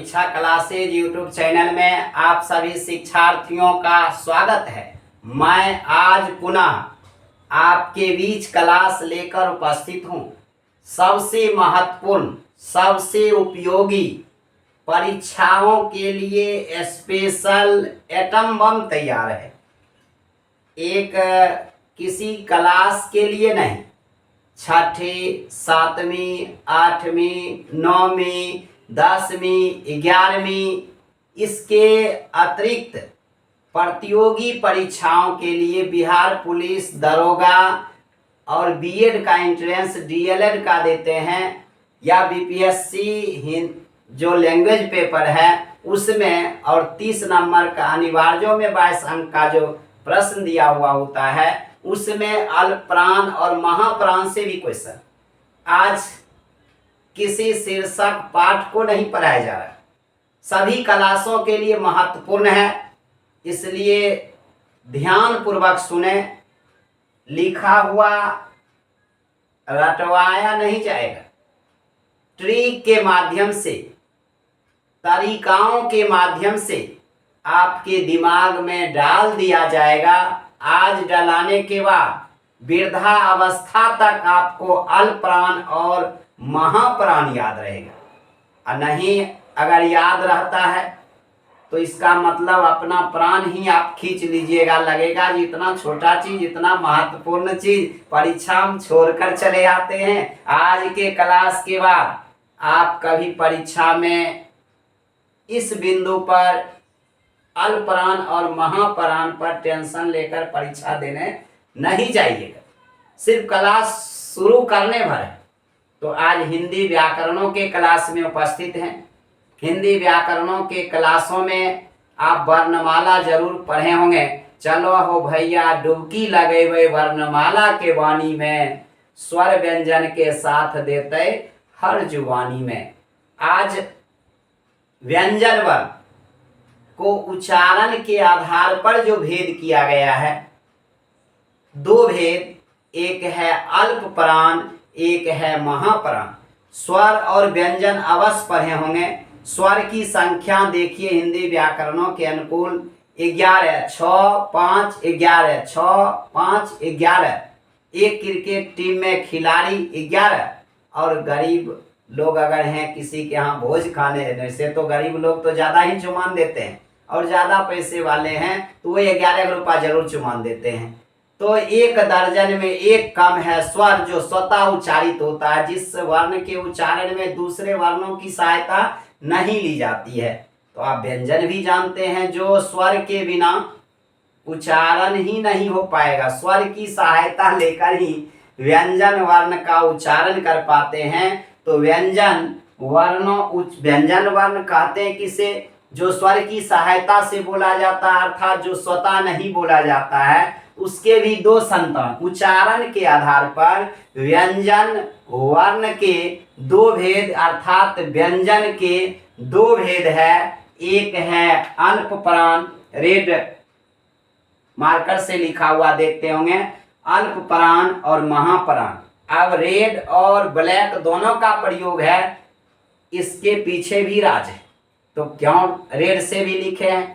परीक्षा classes YouTube channel में आप सभी शिक्षार्थियों का स्वागत है। मैं आज पुनः आपके बीच क्लास लेकर उपस्थित हूँ। सबसे महत्वपूर्ण, सबसे उपयोगी परीक्षाओं के लिए स्पेशल एटम बम तैयार है। एक किसी क्लास के लिए नहीं, छठी, सातवीं, आठवीं, नौवीं, 10वीं, 11वीं, इसके अतिरिक्त प्रतियोगी परीक्षाओं के लिए बिहार पुलिस दरोगा और बीएड का एंट्रेंस डीएलएड का देते हैं, या बीपीएससी जो लैंग्वेज पेपर है उसमें, और 30 नंबर का अनिवार्यों में 22 अंक का जो प्रश्न दिया हुआ होता है उसमें अल्पप्राण और महाप्राण से भी क्वेश्चन आज किसी शीर्षक पाठ को नहीं पढ़ाया जा रहा। सभी क्लासों के लिए महत्वपूर्ण है, इसलिए ध्यान पूर्वक सुने। लिखा हुआ रटवाया नहीं जाएगा, ट्रिक के माध्यम से, तरीकाओं के माध्यम से आपके दिमाग में डाल दिया जाएगा। आज डलाने के बाद वृद्धा अवस्था तक आपको अल्पप्राण और महाप्राण याद रहेगा, और नहीं अगर याद रहता है तो इसका मतलब अपना प्राण ही आप खींच लीजिएगा। लगेगा जितना छोटा चीज, इतना महत्वपूर्ण चीज परीक्षा में छोड़कर चले आते हैं। आज के क्लास के बाद आप कभी परीक्षा में इस बिंदु पर अल्पप्राण और महाप्राण पर टेंशन लेकर परीक्षा देने नहीं जाइएगा। सिर्फ क्लास शुरू करने भर है। तो आज हिंदी व्याकरणों के क्लास में उपस्थित हैं। हिंदी व्याकरणों के क्लासों में आप वर्णमाला जरूर पढ़े होंगे। चलो हो भैया डुबकी लगे हुए वर्णमाला के वाणी में, स्वर व्यंजन के साथ देते हर जुबानी में। आज व्यंजन वर्ण को उच्चारण के आधार पर जो भेद किया गया है, दो भेद, एक है अल्पप्राण, एक है महाप्राण। स्वर और व्यंजन अवश्य पढ़े होंगे। स्वर की संख्या देखिए हिंदी व्याकरणों के अनुकूल 11, 6, 5, 11, 6, 5, 11। एक क्रिकेट टीम में खिलाड़ी 11, और गरीब लोग अगर हैं किसी के यहाँ भोज खाने, वैसे तो गरीब लोग तो ज़्यादा ही चुमान देते हैं, और ज़्यादा पैसे वाले हैं तो वो 11 रुपया जरूर चुमान देते हैं। तो एक दर्जन में एक कम है स्वर जो स्वतः उच्चारित होता है, जिस वर्ण के उच्चारण में दूसरे वर्णों की सहायता नहीं ली जाती है। तो आप व्यंजन भी जानते हैं जो स्वर के बिना उच्चारण ही नहीं हो पाएगा। स्वर की सहायता लेकर ही व्यंजन वर्ण का उच्चारण कर पाते हैं। तो व्यंजन वर्ण कहते हैं किसे, जो स्वर की सहायता से बोला जाता है, अर्थात जो स्वतः नहीं बोला जाता है। उसके भी दो संतान, उच्चारण के आधार पर व्यंजन वर्ण के दो भेद, अर्थात व्यंजन के दो भेद है। एक है अल्पप्राण, रेड मार्कर से लिखा हुआ देखते होंगे, अल्पप्राण और महाप्राण। अब रेड और ब्लैक दोनों का प्रयोग है, इसके पीछे भी राज है। तो क्यों रेड से भी लिखे हैं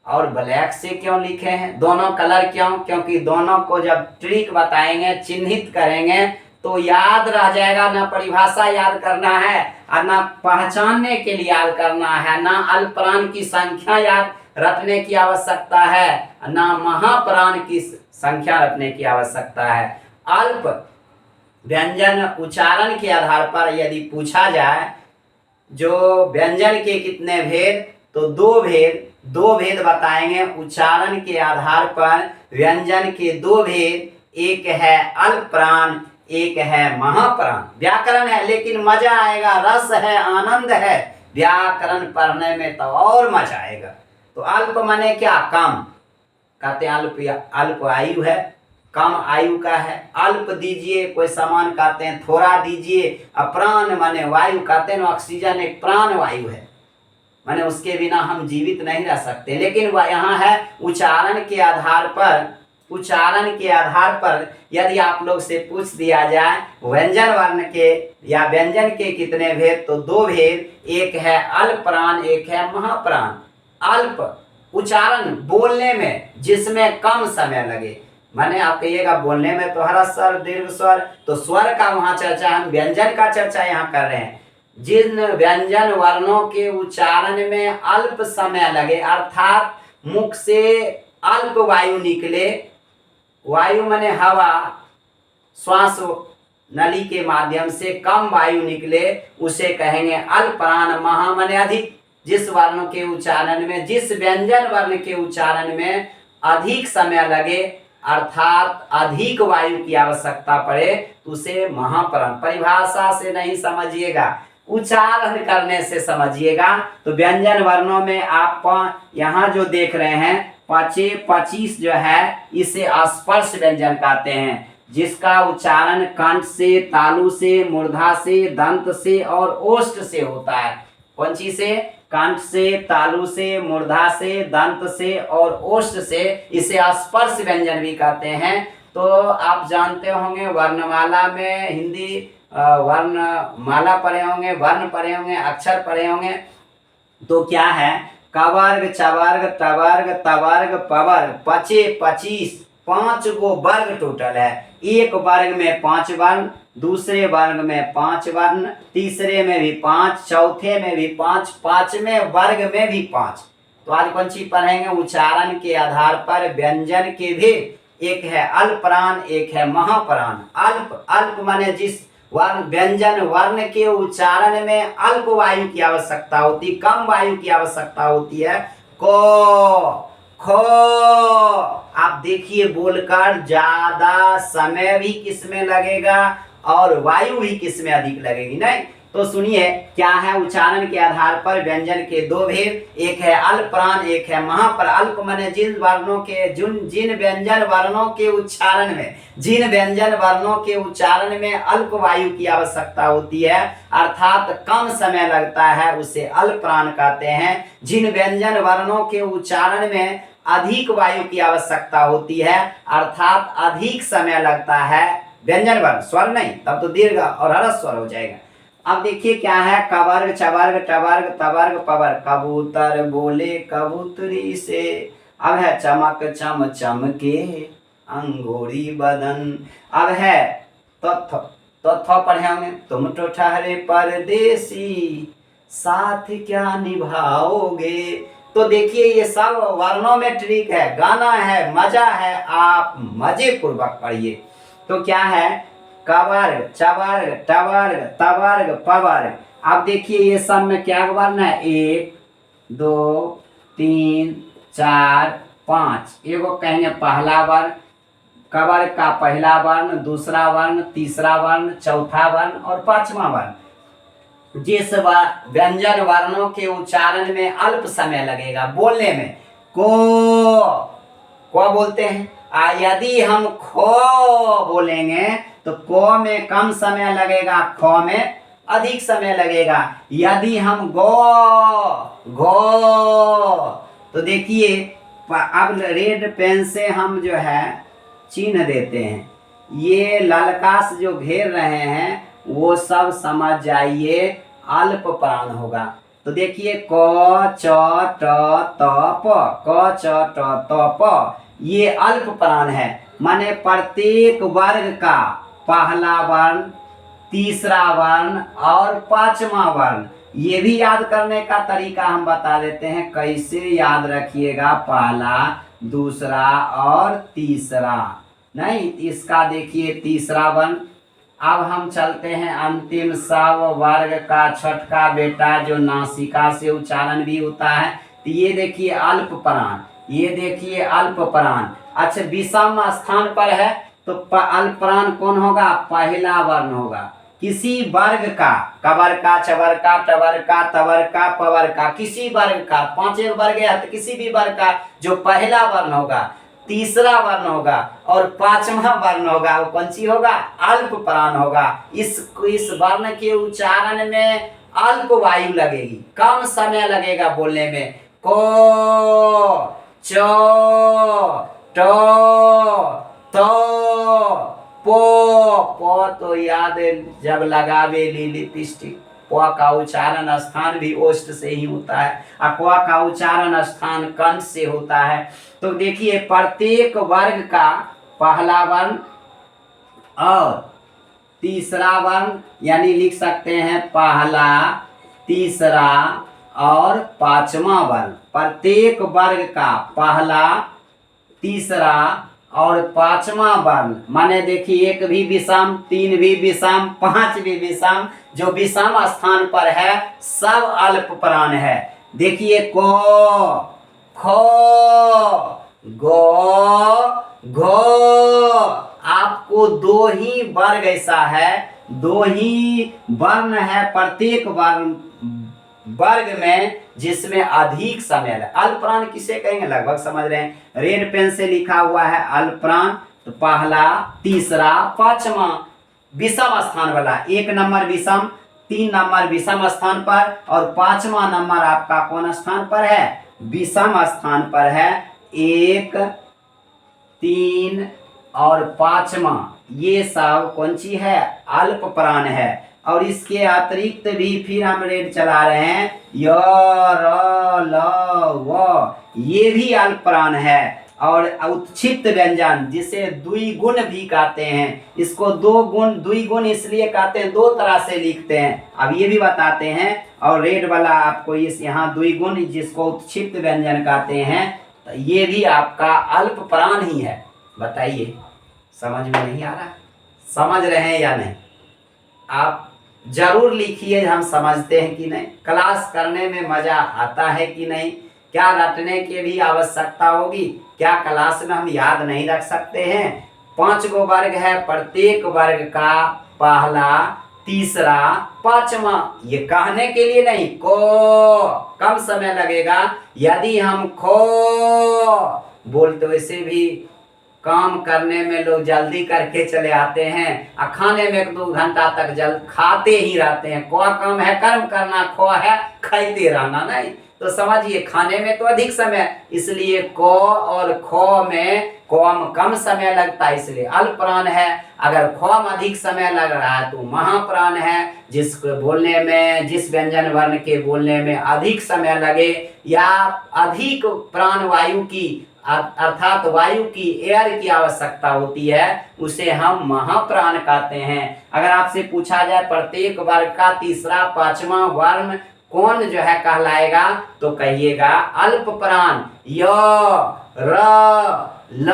और ब्लैक से क्यों लिखे हैं, दोनों कलर क्यों? क्योंकि दोनों को जब ट्रिक बताएंगे, चिन्हित करेंगे तो याद रह जाएगा। ना परिभाषा याद करना है और ना पहचानने के लिए याद करना है, ना अल्पप्राण की संख्या याद रखने की आवश्यकता है, ना महाप्राण की संख्या रखने की आवश्यकता है। अल्प व्यंजन उच्चारण के आधार पर यदि पूछा जाए जो व्यंजन के कितने भेद, तो दो भेद बताएंगे। उच्चारण के आधार पर व्यंजन के दो भेद, एक है अल्पप्राण, एक है महाप्राण। व्याकरण है लेकिन मजा आएगा, रस है, आनंद है व्याकरण पढ़ने में, तो और मजा आएगा। तो अल्प माने क्या? कम, कहते हैं अल्प आयु है, कम आयु का है। अल्प दीजिए कोई सामान, कहते हैं थोड़ा दीजिए। अप्राण माने वायु, कहते हैं ऑक्सीजन एक प्राण वायु है, माने उसके बिना हम जीवित नहीं रह सकते। लेकिन वह यहाँ है उच्चारण के आधार पर उच्चारण के आधार पर यदि आप लोग से पूछ दिया जाए व्यंजन वर्ण के या व्यंजन के कितने भेद, तो दो भेद, एक है अल्प प्राण, एक है महाप्राण। अल्प उच्चारण बोलने में जिसमें कम समय लगे, माने आप कहिएगा बोलने में तो हरा स्वर दीर्घ स्वर, तो स्वर का वहां चर्चा, हम व्यंजन का चर्चा यहाँ कर रहे हैं। जिन व्यंजन वर्णों के उच्चारण में अल्प समय लगे, अर्थात मुख से अल्प वायु निकले, वायु माने हवा, श्वास नली के माध्यम से कम वायु निकले, उसे कहेंगे अल्प प्राण। महा माने अधिक, जिस वर्ण के उच्चारण में, जिस व्यंजन वर्ण के उच्चारण में अधिक समय लगे, अर्थात अधिक वायु की आवश्यकता पड़े, तो उसे महाप्राण। परिभाषा से नहीं समझिएगा, उच्चारण करने से समझिएगा। तो व्यंजन वर्णों में आप यहाँ जो देख रहे हैं 25 जो है, इसे स्पर्श व्यंजन कहते हैं, जिसका उच्चारण कंठ से, तालु से, मूर्धा से, दंत से और ओष्ठ से होता है। कौन चीज से? कंठ से, तालु से, मूर्धा से, दंत से और ओष्ठ से, इसे स्पर्श व्यंजन भी कहते हैं। तो आप जानते होंगे वर्णमाला में, हिंदी वर्णमाला पढ़े होंगे, वर्ण पढ़े होंगे, अक्षर पढ़े होंगे। तो क्या है? कवर्ग, चवर्ग, टवर्ग, तवर्ग, पवर्ग, 25 5 गो वर्ग टोटल है। एक वर्ग में 5 वर्ण, दूसरे वर्ग में 5 वर्ण, तीसरे में भी 5, चौथे में भी 5, पांचवें वर्ग में भी 5। तो आज कौन चीज पढ़ेंगे? उच्चारण के आधार पर व्यंजन के भी, एक है अल्प प्राण, एक है महाप्राण। अल्प माने जिस वर्ण व्यंजन वर्ण के उच्चारण में अल्प वायु की आवश्यकता होती, कम वायु की आवश्यकता होती है। को, खो, आप देखिए बोलकर ज्यादा समय भी किसमें लगेगा और वायु भी किसमें अधिक लगेगी, नहीं? तो सुनिए क्या है, उच्चारण के आधार पर व्यंजन के दो भेद, एक है अल्प प्राण, एक है महाप्राण। अल्प माने जिन वर्णों के, जिन व्यंजन वर्णों के उच्चारण में, जिन व्यंजन वर्णों के उच्चारण में अल्प वायु की आवश्यकता होती है, अर्थात कम समय लगता है, उसे अल्प प्राण कहते हैं। जिन व्यंजन वर्णों के उच्चारण में अधिक वायु की आवश्यकता होती है, अर्थात अधिक समय लगता है, व्यंजन वर्ण, स्वर नहीं, तब तो दीर्घ और ह्रस्व स्वर हो जाएगा। अब देखिए क्या है, कवर्ग, चवर्ग, टवर्ग, तवर्ग, पवर्ग। कबूतर बोले कबूतरी से, अब है चमक चम चमके अंगूरी बदन। अब है तो पढ़े होंगे, तुम तो ठहरे परदेसी साथ क्या निभाओगे। तो देखिए ये सब वर्णों में ट्रिक है, गाना है, मजा है, आप मजे पूर्वक पढ़िए। तो क्या है, कवर्ग, चवर्ग, टवर्ग, तवर्ग, पवर्ग। अब देखिए ये सब में क्या वर्ण है? 1 2 3 4 5। एगो कहेंगे पहला वर्ण, कवर्ग का पहला वर्ण, दूसरा वर्ण, तीसरा वर्ण, चौथा वर्ण और पांचवा वर्ण। जिस व्यंजन वर्णों के उच्चारण में अल्प समय लगेगा बोलने में, को बोलते हैं। यदि हम खो बोलेंगे तो को में कम समय लगेगा, खो में अधिक समय लगेगा। यदि हम गो तो देखिए अब रेड पेन से हम जो है चिन्ह देते हैं, ये ललका से जो घेर रहे हैं वो सब समझ जाइए अल्प प्राण होगा। तो देखिए क च ट त प, क च ट त प, ये अल्प प्राण है। माने प्रत्येक वर्ग का पहला वर्ण, तीसरा वर्ण और पांचवा वर्ण, ये भी याद करने का तरीका हम बता देते हैं, कैसे याद रखिएगा, पहला, दूसरा और तीसरा। नहीं, इसका देखिए तीसरा वर्ण। अब हम चलते हैं अंतिम सब वर्ग का छठा बेटा, जो नासिका से उच्चारण भी होता है। तो ये देखिए अल्प प्राण, ये देखिए अल्प प्राण। अच्छा, विषम स्थान पर है तो अल्प प्राण कौन होगा? पहला वर्ण होगा। किसी वर्ग का, कवर का, चवर का, टवर का, तवर का, पवर का, किसी वर्ग का, 5 वर्ग है तो किसी भी वर्ग का जो पहला वर्ण होगा, तीसरा वर्ण होगा और पांचवा वर्ण होगा, वो कौन सी होगा? अल्प प्राण होगा। इस वर्ण के उच्चारण में अल्प वायु लगेगी, कम समय लगेगा बोलने में। को, चो, टो, तो, पो, पो तो याद है जब लगावे ली लिपस्टिक। प का उच्चारण स्थान भी ओष्ठ से ही होता है, और क का उच्चारण स्थान कंठ से होता है। तो देखिए प्रत्येक वर्ग का पहला वर्ण और तीसरा वर्ण, यानी लिख सकते हैं पहला, तीसरा और पांचवा वर्ण। प्रत्येक वर्ग का पहला, तीसरा और पांचवा वर्ण, माने देखिए 1 भी विषम, 3 भी विषम, 5 भी विषम, जो विषम स्थान पर है सब अल्प प्राण है। देखिए को, खो, गो, घो, आपको 2 ही वर्ग ऐसा है, 2 ही वर्ण है प्रत्येक वर्ग में जिसमें अधिक समय है। अल्पप्राण किसे कहेंगे लगभग समझ रहे हैं। रेड पेन से लिखा हुआ है अल्पप्राण, तो पहला, तीसरा, पांचवा विषम स्थान वाला, 1 नंबर विषम, 3 नंबर विषम स्थान पर, और 5वां नंबर आपका कौन स्थान पर है, विषम स्थान पर है। 1, 3 और 5वां ये सब कौन सी है, अल्प प्राण है। और इसके अतिरिक्त भी फिर हम रेड चला रहे हैं, य, र, ल, व, ये भी अल्प प्राण है। और उत्क्षिप्त व्यंजन जिसे द्विगुण भी कहते हैं, इसको द्विगुण इसलिए कहते हैं, 2 तरह से लिखते हैं, अब ये भी बताते हैं। और रेड वाला आपको इस यहाँ द्विगुण जिसको उत्क्षिप्त व्यंजन कहते हैं, तो ये भी आपका अल्प प्राण ही है। बताइए समझ में नहीं आ रहा, समझ रहे हैं या नहीं? आप जरूर लिखिए, हम समझते हैं कि नहीं, क्लास करने में मजा आता है कि नहीं, क्या रटने की भी आवश्यकता होगी, क्या क्लास में हम याद नहीं रख सकते हैं? 5 गो वर्ग है, प्रत्येक वर्ग का पहला, तीसरा, पांचवा, ये कहने के लिए नहीं, को कम समय लगेगा। यदि हम खो बोलते वैसे भी काम करने में लोग जल्दी करके चले आते हैं, और खाने में 1-2 घंटा तक जल्द खाते ही रहते हैं। को काम है कर्म करना, खो है खाते रहना, नहीं तो समझिए खाने में तो अधिक समय, इसलिए को और खो में कम समय लगता है, इसलिए अल्प प्राण है। अगर खो में अधिक समय लग रहा है तो महाप्राण है, जिसको बोलने में, जिस व्यंजन वर्ण के बोलने में अधिक समय लगे या अधिक प्राण वायु की अर्थात वायु की, एयर की आवश्यकता होती है, उसे हम महाप्राण कहते हैं। अगर आपसे पूछा जाए प्रत्येक वर्ग का तीसरा, पांचवा वर्ण कौन जो है कहलाएगा, तो कहिएगा अल्प प्राण। य, र, ल,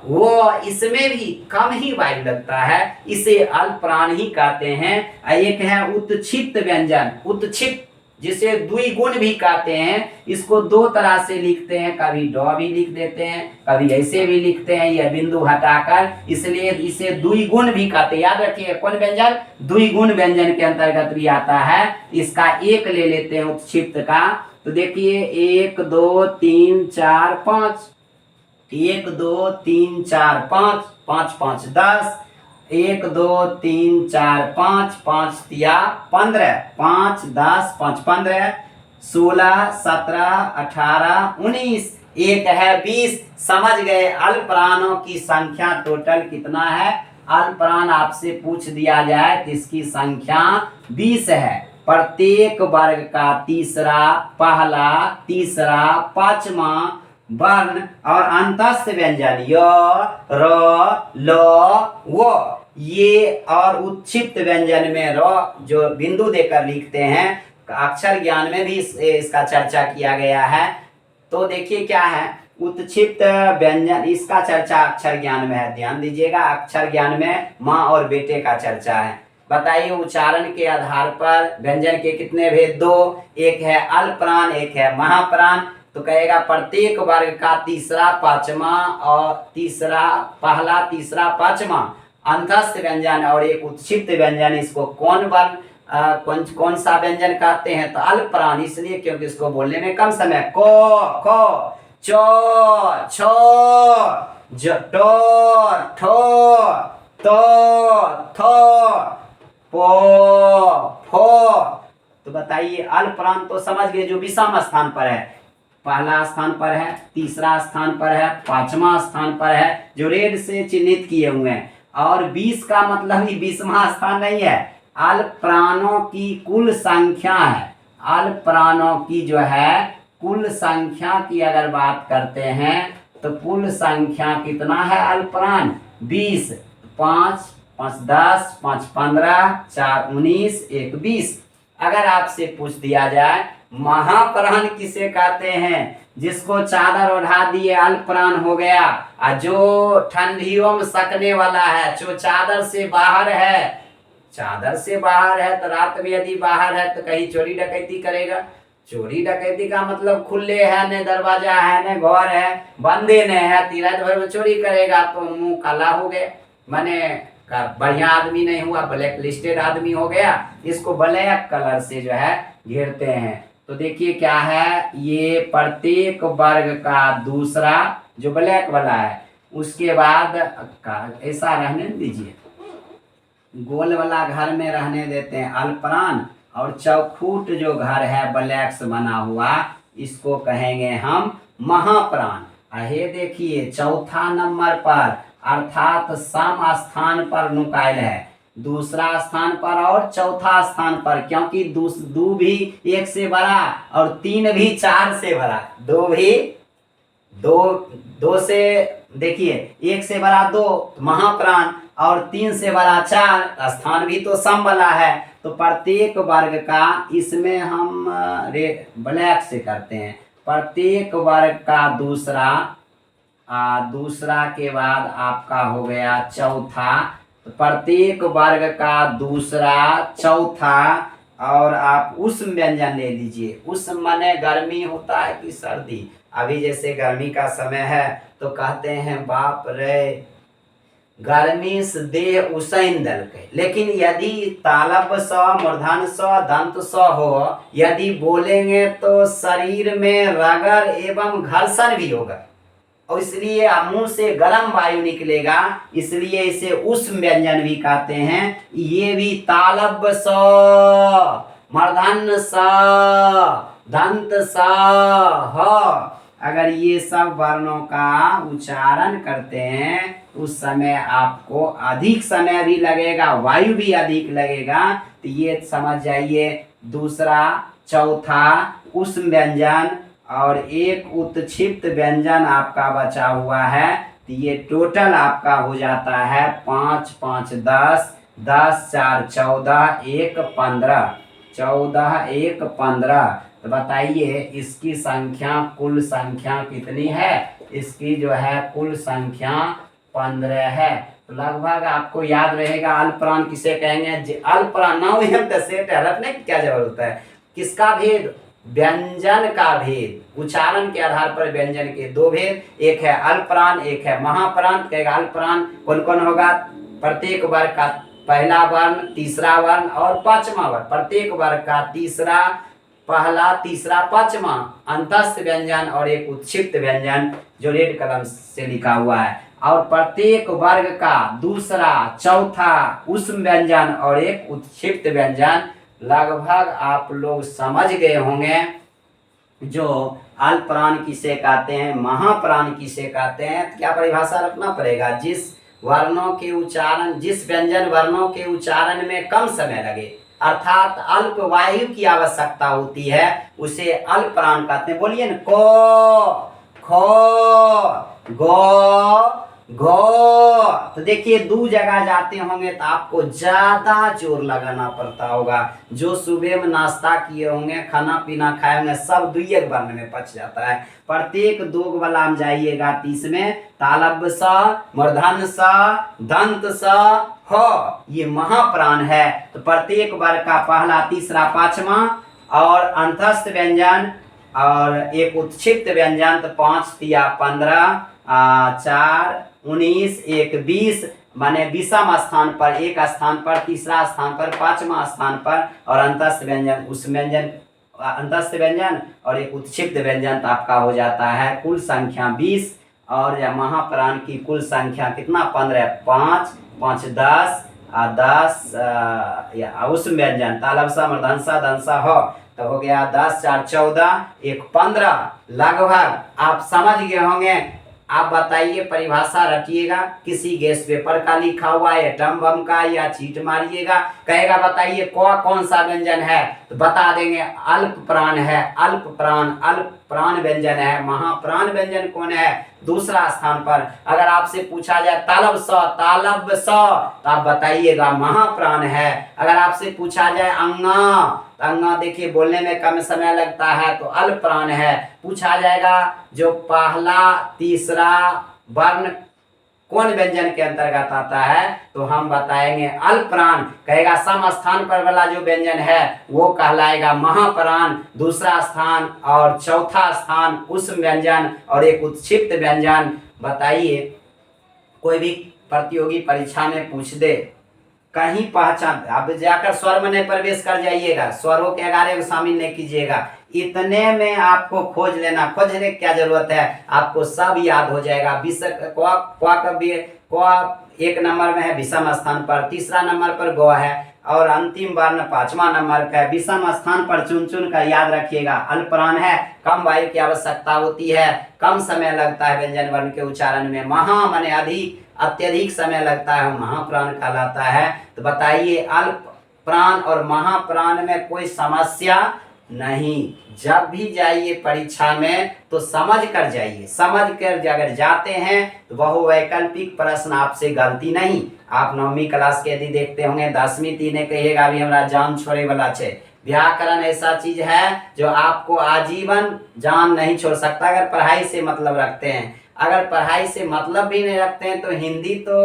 वो, इसमें भी कम ही वायु लगता है, इसे अल्प प्राण ही कहते हैं। एक है उत्क्षिप्त व्यंजन, उत्क्षिप्त जिसे द्विगुण भी कहते हैं, इसको 2 तरह से लिखते हैं, कभी ड भी लिख देते हैं, कभी ऐसे भी लिखते हैं, यह बिंदु हटाकर, इसलिए इसे द्विगुण भी कहते हैं। याद रखिए कौन व्यंजन द्विगुण व्यंजन के अंतर्गत भी आता है। इसका एक ले लेते हैं उत्क्षिप्त का, तो देखिए 1, 2, 3, 4, 5, 1, 2, 3, 4, 5, 5, 5, 10, 1, 2, 3, 4, 5, 5 तिया 15, 5, 10, 5, 15, 16, 17, 18, 19, एक है 20। समझ गए अल्प प्राणों की संख्या टोटल कितना है? अल्प प्राण आपसे पूछ दिया जाए तो इसकी संख्या 20 है। प्रत्येक वर्ग का तीसरा, पहला, तीसरा, पांचवा वर्ण और अंतस्थ व्यंजन य, र, ल, व, ये और उत्क्षिप्त व्यंजन में र जो बिंदु देकर लिखते हैं, अक्षर ज्ञान में भी इसका चर्चा किया गया है। तो देखिए क्या है उत्क्षिप्त व्यंजन, इसका चर्चा अक्षर ज्ञान में है, ध्यान दीजिएगा। अक्षर ज्ञान में माँ और बेटे का चर्चा है। बताइए उच्चारण के आधार पर व्यंजन के कितने भेद? 2, एक है अल्प प्राण, एक है महाप्राण। तो कहेगा प्रत्येक वर्ग का तीसरा, पांचवा और तीसरा, पहला, तीसरा, पांचवा अंतस्थ व्यंजन और एक उत्क्षिप्त व्यंजन, इसको कौन वर्ण कौन सा व्यंजन कहते हैं? तो अल्प प्राण, इसलिए क्योंकि इसको बोलने में कम समय। को, खो, चो, छो, टो, ठो, तो, थो, पो, फो। तो बताइए अल्प प्राण तो समझ गए जो विषम स्थान पर है। पहला स्थान पर है, तीसरा स्थान पर है, पांचवा स्थान पर है, जो रेड से चिन्हित किए हुए हैं। और 20 का मतलब ही 20वां स्थान नहीं है, अल्प प्राणों की कुल संख्या है। अल्प प्राणों की जो है कुल संख्या की अगर बात करते हैं तो कुल संख्या कितना है अल्प प्राण? 20। 5 5 10, 5 15, 4 19, 1 20। अगर आपसे पूछ दिया जाए महाप्राण किसे कहते हैं? जिसको चादर ओढ़ा दिए अल्प प्राण हो गया, और जो ठंडियों में सकने वाला है, जो चादर से बाहर है, चादर से बाहर है तो रात में यदि बाहर है तो कहीं चोरी डकैती करेगा। चोरी डकैती का मतलब खुले है न दरवाजा है न घर है, बंदे न है, रात भर में चोरी करेगा तो मुंह काला हो गया, माने बढ़िया आदमी नहीं हुआ, ब्लैक लिस्टेड आदमी हो गया। इसको ब्लैक कलर से जो है घेरते हैं। तो देखिए क्या है, ये प्रत्येक वर्ग का दूसरा जो ब्लैक वाला है, उसके बाद ऐसा रहने दीजिए, गोल वाला घर में रहने देते हैं अल्प प्राण, और चौखुट जो घर है ब्लैक से बना हुआ, इसको कहेंगे हम महाप्राण। अहे देखिए चौथा नंबर पर अर्थात सम स्थान पर नुकायल है, दूसरा स्थान पर और चौथा स्थान पर, क्योंकि दो भी 1 से बड़ा और 3 भी 4 से बड़ा, दो भी दो से देखिए 1 से बड़ा 2 महाप्राण और 3 से बड़ा 4, स्थान भी तो सम वाला है। तो प्रत्येक वर्ग का इसमें हम ब्लैक से करते हैं, प्रत्येक वर्ग का दूसरा के बाद आपका हो गया चौथा, तो प्रत्येक वर्ग का दूसरा चौथा, और आप उष्म व्यंजन ले लीजिए। उष्म माने गर्मी होता है कि सर्दी? अभी जैसे गर्मी का समय है तो कहते हैं बाप रे गर्मी से देह उसैन दल के, लेकिन यदि तालब स मूर्धन स दंत स हो, यदि बोलेंगे तो शरीर में रगड़ एवं घर्षण भी होगा, और इसलिए मुंह से गर्म वायु निकलेगा, इसलिए इसे उष्म व्यंजन भी कहते हैं। ये भी तालब स, मूर्धन स, दंत स ह, अगर ये सब वर्णों का उच्चारण करते हैं उस समय आपको अधिक समय भी लगेगा, वायु भी अधिक लगेगा। तो ये समझ जाइए दूसरा चौथा उष्म व्यंजन और एक उत्क्षिप्त व्यंजन आपका बचा हुआ है। तो ये टोटल आपका हो जाता है 5 5 10, 10 4 14, 1 15, 14 1 15। तो बताइए इसकी संख्या कुल संख्या कितनी है? इसकी जो है कुल संख्या 15 है। तो लगभग आपको याद रहेगा अल्प प्राण किसे कहेंगे। अल्प प्राण नाउ सेट है, रटने की क्या जरूरत है। किसका भेद? व्यंजन का भेद, उच्चारण के आधार पर व्यंजन के 2 भेद, एक है अल्प प्राण एक है महाप्राण। कहेगा अल्प प्राण कौन कौन होगा? प्रत्येक वर्ग का पहला वर्ण, तीसरा वर्ण और पांचवा वर्ण, प्रत्येक वर्ग का तीसरा, पहला, तीसरा, पांचवा अंतस्थ व्यंजन और एक उत्क्षिप्त व्यंजन जो रेड कलम से लिखा हुआ है, और प्रत्येक वर्ग का दूसरा, चौथा उष्म व्यंजन और एक उत्क्षिप्त व्यंजन। लगभग आप लोग समझ गए होंगे जो अल्प प्राण किसे कहते हैं, महाप्राण किसे कहते हैं। तो क्या परिभाषा रखना पड़ेगा? जिस वर्णों के उच्चारण, जिस व्यंजन वर्णों के उच्चारण में कम समय लगे, अर्थात अल्प वायु की आवश्यकता होती है, उसे अल्प प्राण कहते हैं। बोलिए न, को, खो, गो, घो। तो देखिए 2 जगह जाते होंगे तो आपको ज्यादा जोर लगाना पड़ता होगा। जो सुबह में नाश्ता किए होंगे, खाना पीना खाए होंगे, सब 2 वर्ण में पच जाता है। प्रत्येक 2 वाला में जाइएगा 30 में, तालब स, मूर्धन स, दंत स, ह, ये महाप्राण है। तो प्रत्येक वर्ग का पहला, तीसरा, पांचवा और अंतस्थ व्यंजन और एक उत्क्षिप्त व्यंजन। तो 5 तिया 15, 4 19, 1 20, माने 20वां स्थान पर, एक स्थान पर, तीसरा स्थान पर, पांचवा स्थान पर, और अंतस्थ व्यंजन, उस व्यंजन अंतस्थ व्यंजन और एक उत्क्षिप्त व्यंजन। तो आपका हो जाता है कुल संख्या 20, और महाप्राण की कुल संख्या कितना? 15। 5 5 10, 10 या उस व्यंजन तालब सा मूर्धन्य दंसा हो तो हो गया 10 4 14 1 15 लगभग आप समझ गए होंगे। आप बताइए, परिभाषा रटिएगा, किसी गैस पेपर का लिखा हुआ है, एटम बम का, या चीट मारिएगा। कहेगा बताइए कौन सा व्यंजन है, तो बता देंगे अल्प प्राण है, अल्प प्राण व्यंजन है। महाप्राण व्यंजन कौन है, दूसरा स्थान पर। अगर आपसे पूछा जाए तालब स तो आप बताइएगा महाप्राण है। अगर आपसे पूछा जाए अंगा, अंगा देखिए बोलने में कम समय लगता है तो अल्प प्राण है। पूछा जाएगा जो पहला तीसरा वर्ण कौन व्यंजन के अंतर्गत आता है, तो हम बताएंगे अल्प प्राण। कहेगा सम स्थान पर वाला जो व्यंजन है वो कहलाएगा महाप्राण, दूसरा स्थान और चौथा स्थान उस व्यंजन और एक उत्क्षिप्त व्यंजन। बताइए, कोई भी प्रतियोगी परीक्षा में पूछ दे, कहीं पहचान, अब जाकर स्वर में प्रवेश कर जाइएगा, स्वरों के 11 को शामिल नहीं कीजिएगा। इतने में आपको खोजने की क्या जरूरत है, आपको सब याद हो जाएगा। एक नंबर में है विषम स्थान पर, तीसरा नंबर पर गौ है और अंतिम वर्ण 5वां नंबर का है। विषम स्थान पर चुन कर याद रखिएगा। अल्पप्राण है, कम वायु की आवश्यकता होती है, कम समय लगता है व्यंजन वर्ण के उच्चारण में। महा माने अधिक, अत्यधिक समय लगता है, महाप्राण कहलाता है। तो बताइए अल्प प्राण और महाप्राण में कोई समस्या नहीं। जब भी जाइए परीक्षा में तो समझ कर जाइए, समझ कर अगर जाते हैं तो बहु वैकल्पिक प्रश्न आपसे गलती नहीं। आप 9वीं क्लास के यदि देखते होंगे 10वीं तीने कहिएगा अभी हमारा जान छोड़े वाला छे। व्याकरण ऐसा चीज है जो आपको आजीवन जान नहीं छोड़ सकता अगर पढ़ाई से मतलब रखते हैं। अगर पढ़ाई से मतलब भी नहीं रखते हैं तो हिंदी तो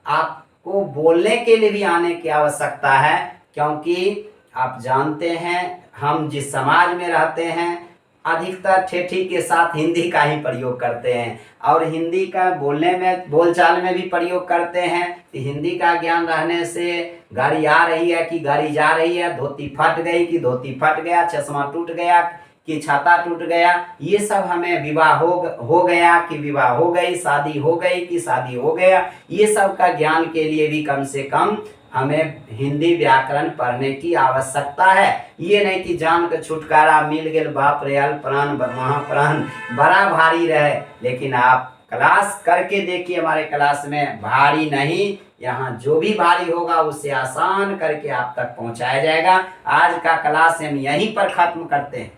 आपको बोलने के लिए भी आने की आवश्यकता है, क्योंकि आप जानते हैं हम जिस समाज में रहते हैं अधिकतर ठेठी के साथ हिंदी का ही प्रयोग करते हैं और हिंदी का बोलने में बोलचाल में भी प्रयोग करते हैं। तो हिंदी का ज्ञान रहने से गाड़ी आ रही है कि गाड़ी जा रही है, धोती फट गई कि धोती फट गया, चश्मा टूट गया कि छाता टूट गया, ये सब हमें विवाह हो गया कि विवाह हो गई, शादी हो गई कि शादी हो गया, ये सब का ज्ञान के लिए भी कम से कम हमें हिंदी व्याकरण पढ़ने की आवश्यकता है। ये नहीं कि जान के छुटकारा मिल गए, बाप रे अल्पप्राण महाप्राण बड़ा भारी रहे। लेकिन आप क्लास करके देखिए, हमारे क्लास में भारी नहीं, यहाँ जो भी भारी होगा उसे आसान करके आप तक पहुंचाया जाएगा। आज का क्लास हम यहीं पर खत्म करते हैं।